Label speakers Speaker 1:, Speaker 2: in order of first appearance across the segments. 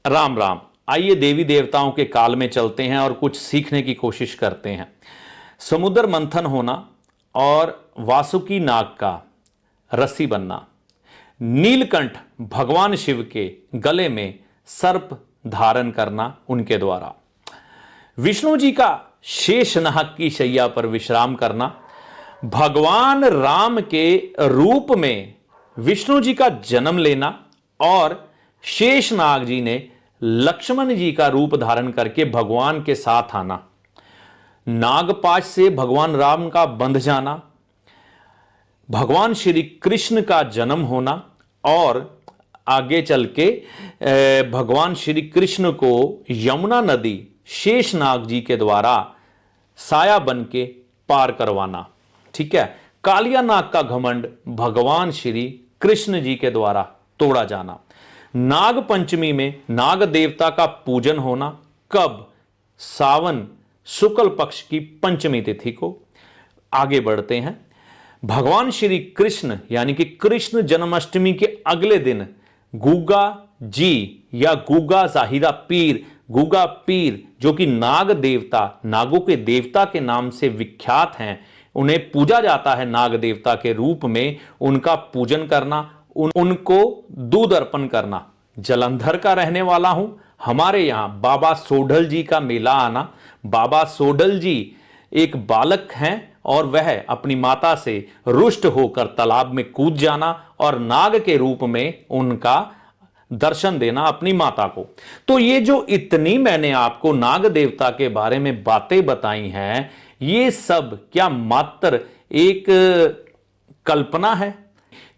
Speaker 1: राम राम। आइए देवी देवताओं के काल में चलते हैं और कुछ सीखने की कोशिश करते हैं। समुद्र मंथन होना और वासुकी नाग का रस्सी बनना, नीलकंठ भगवान शिव के गले में सर्प धारण करना उनके द्वारा, विष्णु जी का शेषनाग की शैया पर विश्राम करना, भगवान राम के रूप में विष्णु जी का जन्म लेना और शेषनाग जी ने लक्ष्मण जी का रूप धारण करके भगवान के साथ आना, नागपाश से भगवान राम का बंध जाना, भगवान श्री कृष्ण का जन्म होना और आगे चल के भगवान श्री कृष्ण को यमुना नदी शेषनाग जी के द्वारा साया बन के पार करवाना। ठीक है। कालिया नाग का घमंड भगवान श्री कृष्ण जी के द्वारा तोड़ा जाना। नाग पंचमी में नाग देवता का पूजन होना। कब? सावन शुक्ल पक्ष की पंचमी तिथि को। आगे बढ़ते हैं। भगवान श्री कृष्ण यानी कि कृष्ण जन्माष्टमी के अगले दिन गुगा जी या गुगा जाहिरा पीर, गुगा पीर जो कि नाग देवता, नागों के देवता के नाम से विख्यात हैं, उन्हें पूजा जाता है नाग देवता के रूप में। उनका पूजन करना, उनको दूध अर्पण करना। जलंधर का रहने वाला हूं, हमारे यहां बाबा सोढल जी का मेला आना। बाबा सोढल जी एक बालक हैं और वह अपनी माता से रुष्ट होकर तालाब में कूद जाना और नाग के रूप में उनका दर्शन देना अपनी माता को। तो ये जो इतनी मैंने आपको नाग देवता के बारे में बातें बताई हैं, ये सब क्या मात्र एक कल्पना है?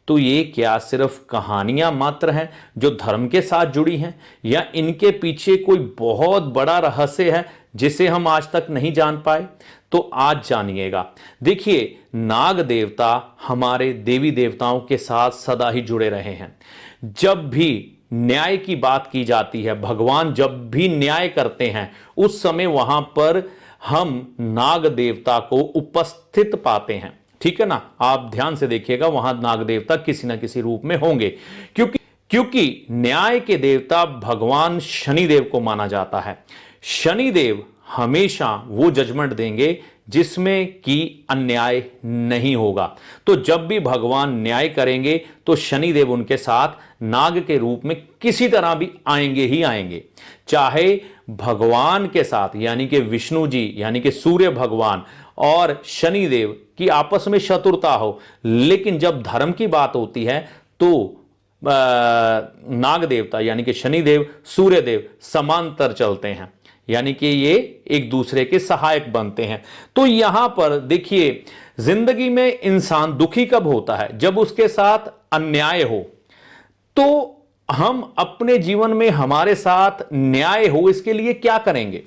Speaker 1: तो ये क्या सिर्फ कहानियां मात्र हैं जो धर्म के साथ जुड़ी हैं, या इनके पीछे कोई बहुत बड़ा रहस्य है जिसे हम आज तक नहीं जान पाए? तो आज जानिएगा। देखिए, नाग देवता हमारे देवी देवताओं के साथ सदा ही जुड़े रहे हैं। जब भी न्याय की बात की जाती है, भगवान जब भी न्याय करते हैं, उस समय वहां पर हम नाग देवता को उपस्थित पाते हैं। ठीक है ना? आप ध्यान से देखिएगा, वहां नाग देवता किसी ना किसी रूप में होंगे, क्योंकि न्याय के देवता भगवान शनिदेव को माना जाता है। शनिदेव हमेशा वो जजमेंट देंगे जिसमें कि अन्याय नहीं होगा। तो जब भी भगवान न्याय करेंगे तो शनिदेव उनके साथ नाग के रूप में किसी तरह भी आएंगे ही आएंगे। चाहे भगवान के साथ यानी कि विष्णु जी यानी कि सूर्य भगवान और शनिदेव की आपस में शत्रुता हो, लेकिन जब धर्म की बात होती है तो नाग देवता यानी कि शनिदेव, सूर्यदेव समांतर चलते हैं, यानी कि ये एक दूसरे के सहायक बनते हैं। तो यहां पर देखिए, जिंदगी में इंसान दुखी कब होता है? जब उसके साथ अन्याय हो। तो हम अपने जीवन में हमारे साथ न्याय हो, इसके लिए क्या करेंगे?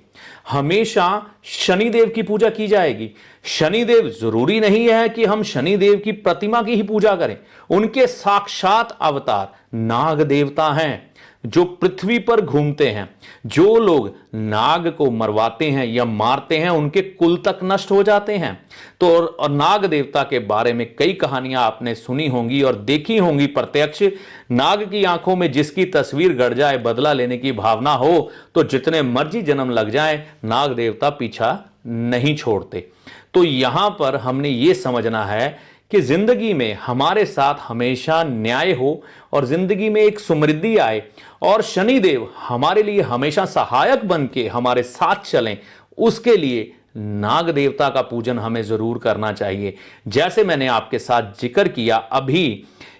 Speaker 1: हमेशा शनिदेव की पूजा की जाएगी। शनिदेव जरूरी नहीं है कि हम शनिदेव की प्रतिमा की ही पूजा करें। उनके साक्षात अवतार नाग देवता हैं जो पृथ्वी पर घूमते हैं। जो लोग नाग को मरवाते हैं या मारते हैं, उनके कुल तक नष्ट हो जाते हैं। तो और नाग देवता के बारे में कई कहानियां आपने सुनी होंगी और देखी होंगी प्रत्यक्ष। नाग की आंखों में जिसकी तस्वीर गड़ जाए, बदला लेने की भावना हो, तो जितने मर्जी जन्म लग जाए, नाग देवता पीछा नहीं छोड़ते। तो यहां पर हमने ये समझना है कि जिंदगी में हमारे साथ हमेशा न्याय हो और जिंदगी में एक समृद्धि आए और शनिदेव हमारे लिए हमेशा सहायक बन के हमारे साथ चलें, उसके लिए नाग देवता का पूजन हमें जरूर करना चाहिए। जैसे मैंने आपके साथ जिक्र किया अभी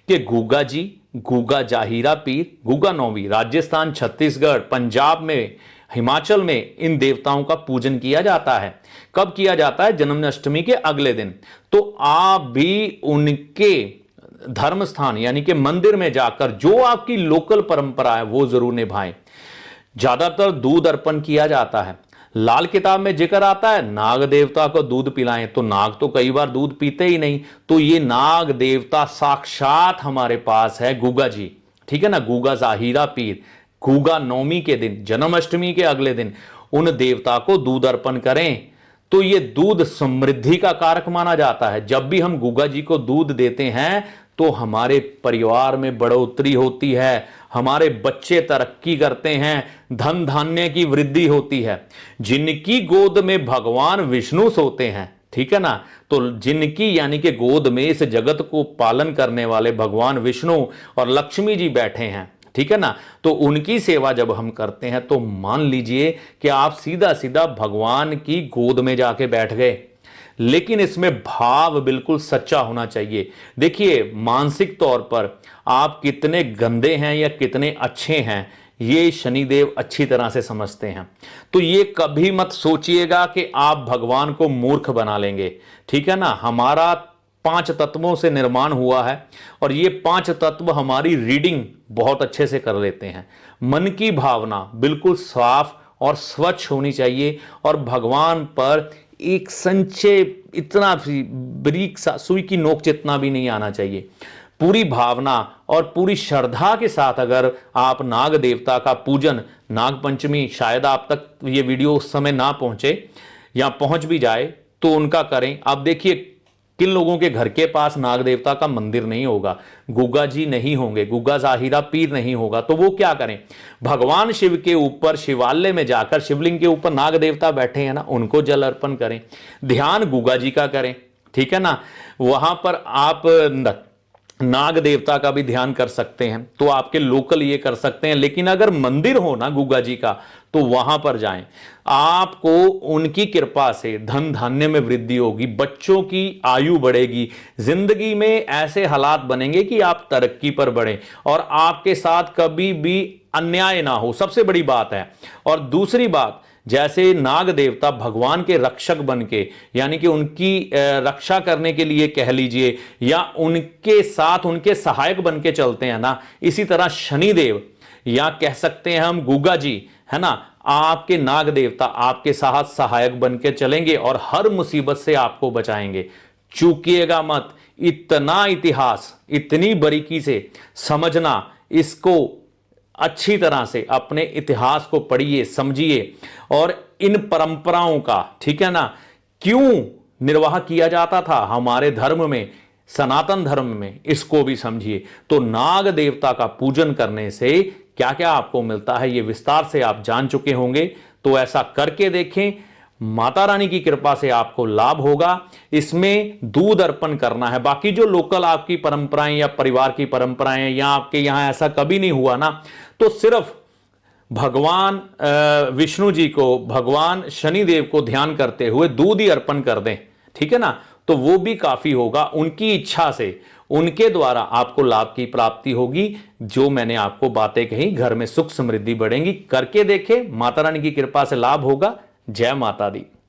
Speaker 1: कि गुगा जी, गुगा जाहिरा पीर, गुगा नौवी राजस्थान, छत्तीसगढ़, पंजाब में, हिमाचल में इन देवताओं का पूजन किया जाता है। कब किया जाता है? जन्माष्टमी के अगले दिन। तो आप भी उनके धर्म स्थान यानी कि मंदिर में जाकर जो आपकी लोकल परंपरा है वो जरूर निभाएं। ज्यादातर दूध अर्पण किया जाता है। लाल किताब में जिक्र आता है नाग देवता को दूध पिलाएं, तो नाग तो कई बार दूध पीते ही नहीं। तो ये नाग देवता साक्षात हमारे पास है गुगा जी। ठीक है ना? गुगा जाहिरा पीर, गुगा नौमी के दिन, जन्माष्टमी के अगले दिन उन देवता को दूध अर्पण करें। तो ये दूध समृद्धि का कारक माना जाता है। जब भी हम गुगा जी को दूध देते हैं तो हमारे परिवार में बढ़ोतरी होती है, हमारे बच्चे तरक्की करते हैं, धन धान्य की वृद्धि होती है। जिनकी गोद में भगवान विष्णु सोते हैं, ठीक है ना, तो जिनकी यानी कि गोद में इस जगत को पालन करने वाले भगवान विष्णु और लक्ष्मी जी बैठे हैं, ठीक है ना, तो उनकी सेवा जब हम करते हैं तो मान लीजिए कि आप सीधा सीधा भगवान की गोद में जाके बैठ गए। लेकिन इसमें भाव बिल्कुल सच्चा होना चाहिए। देखिए, मानसिक तौर पर आप कितने गंदे हैं या कितने अच्छे हैं, ये शनिदेव अच्छी तरह से समझते हैं। तो ये कभी मत सोचिएगा कि आप भगवान को मूर्ख बना लेंगे, ठीक है ना। हमारा 5 तत्वों से निर्माण हुआ है और ये 5 तत्व हमारी रीडिंग बहुत अच्छे से कर लेते हैं। मन की भावना बिल्कुल साफ और स्वच्छ होनी चाहिए और भगवान पर एक संचय इतना बारीक सा सुई की नोक जितना भी नहीं आना चाहिए। पूरी भावना और पूरी श्रद्धा के साथ अगर आप नाग देवता का पूजन, नाग पंचमी, शायद आप तक ये वीडियो उस समय ना पहुंचे या पहुंच भी जाए तो उनका करें। आप देखिए किन लोगों के घर के पास नाग देवता का मंदिर नहीं होगा, गुग्गा जी नहीं होंगे, गुग्गा जाहिरा पीर नहीं होगा, तो वो क्या करें, भगवान शिव के ऊपर शिवालय में जाकर शिवलिंग के ऊपर नाग देवता बैठे हैं ना, उनको जल अर्पण करें, ध्यान गुग्गा जी का करें, ठीक है ना। वहां पर आप नाग देवता का भी ध्यान कर सकते हैं, तो आपके लोकल ये कर सकते हैं। लेकिन अगर मंदिर हो ना गुग्गा जी का तो वहां पर जाएं, आपको उनकी कृपा से धन धान्य में वृद्धि होगी, बच्चों की आयु बढ़ेगी, जिंदगी में ऐसे हालात बनेंगे कि आप तरक्की पर बढ़ें और आपके साथ कभी भी अन्याय ना हो, सबसे बड़ी बात है। और दूसरी बात, जैसे नाग देवता भगवान के रक्षक बनके यानी कि उनकी रक्षा करने के लिए कह लीजिए या उनके साथ उनके सहायक बनके चलते हैं ना, इसी तरह शनिदेव या कह सकते हैं हम गुग्गा जी, है ना, आपके नाग देवता आपके साथ सहायक बनके चलेंगे और हर मुसीबत से आपको बचाएंगे। चूकिएगा मत, इतना इतिहास इतनी बारीकी से समझना, इसको अच्छी तरह से अपने इतिहास को पढ़िए, समझिए और इन परंपराओं का, ठीक है ना, क्यों निर्वाह किया जाता था हमारे धर्म में, सनातन धर्म में, इसको भी समझिए। तो नाग देवता का पूजन करने से क्या क्या आपको मिलता है ये विस्तार से आप जान चुके होंगे, तो ऐसा करके देखें, माता रानी की कृपा से आपको लाभ होगा। इसमें दूध अर्पण करना है, बाकी जो लोकल आपकी परंपराएं या परिवार की परंपराएं या आपके यहां ऐसा कभी नहीं हुआ ना, तो सिर्फ भगवान विष्णु जी को, भगवान शनिदेव को ध्यान करते हुए दूध ही अर्पण कर दें, ठीक है ना, तो वो भी काफी होगा। उनकी इच्छा से, उनके द्वारा आपको लाभ की प्राप्ति होगी। जो मैंने आपको बातें कही, घर में सुख समृद्धि बढ़ेगी, करके देखें, माता रानी की कृपा से लाभ होगा। जय माता दी।